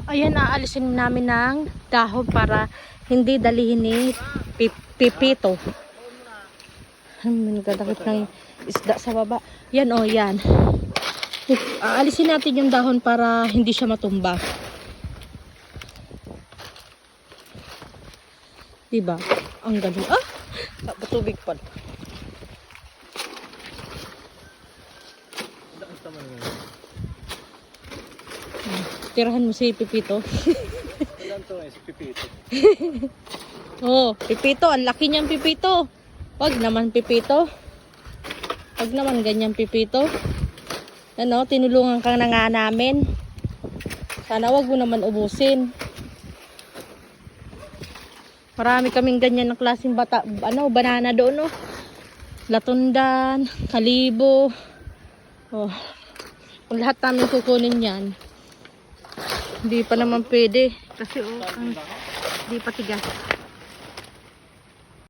Ayan, aalisin namin ng dahon para hindi dalihin ni Pipito. Nagdadakip ng isda sa baba. Yan o, yan. Aalisin natin yung dahon para hindi siya matumba. Diba? Ang galing. Ah! Patubig pa. Tirahan mo si Pipito. Ilan to si Pipito? Oh, Pipito. Ang laki niyang Pipito. Wag naman Pipito. Wag naman ganyan Pipito. Ano, tinulungan ka na nga namin. Sana wag mo naman ubusin. Marami kaming ganyan ng klaseng banana doon, no. Latundan, kalibo. Oh. Kung lahat namin kukunin yan, hindi pa naman pwede. Kasi hindi pa tigas.